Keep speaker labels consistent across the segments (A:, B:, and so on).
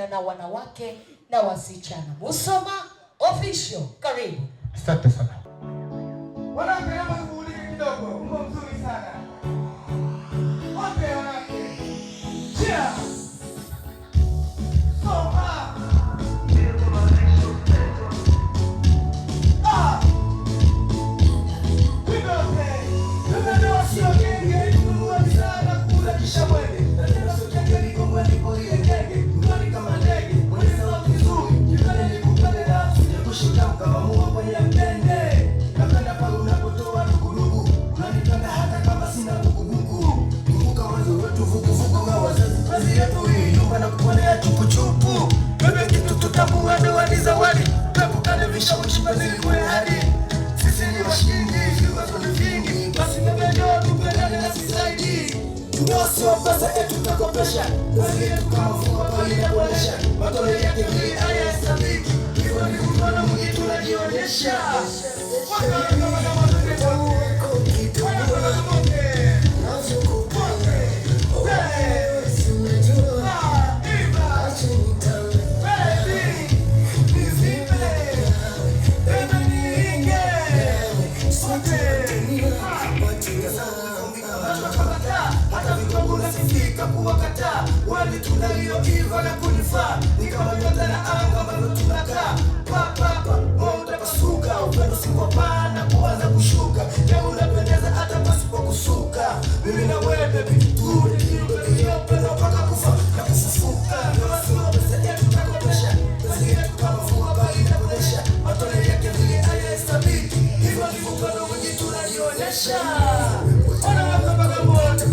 A: kuhusiana na wanawake na wasichana. Musoma Official, karibu.
B: Asante sana.
C: Wanawake naomba kuuliza kidogo, Mungu mzuri sana. Okay, wanawake. Cheers.
D: Pesa yetu tutakopesha, kazi yetu kama funga pale na kuonesha, matoleo yake vile hayahesabiki, hivyo ni mfano mwingi tunajionyesha. Kuwakataa wali tunalioiva na kunifaa ni kama nyota na anga ambavyo tunakaa pa moto pasuka upendo si kwa pana kuanza kushuka leo unapendeza hata pasipo kusuka mimi na wewe baby tu ndio upendo mpaka kufa na kufufuka ndio sio pesa yetu tutakopesha kazi yetu kama funga bali na kuonesha matoleo yake vile hayahesabiki hivyo ndivyo upendo mwingi tunajionyesha. Ona mpaka moto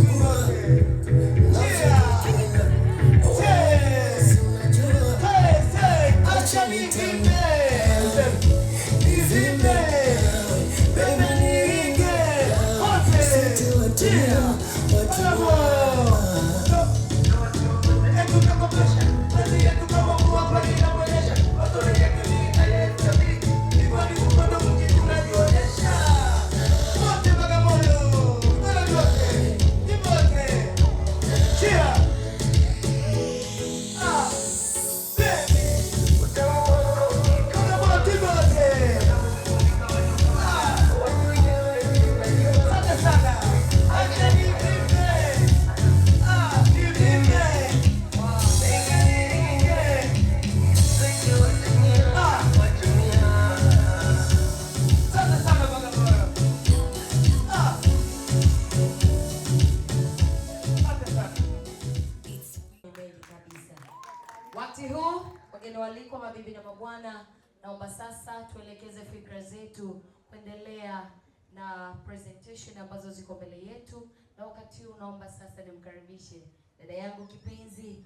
A: Wakati huu wageni walikwa, mabibi na mabwana, naomba sasa tuelekeze fikra zetu kuendelea na presentation ambazo ziko mbele yetu, na wakati huu naomba sasa nimkaribishe dada yangu kipenzi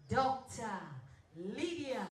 A: Dr. Lydia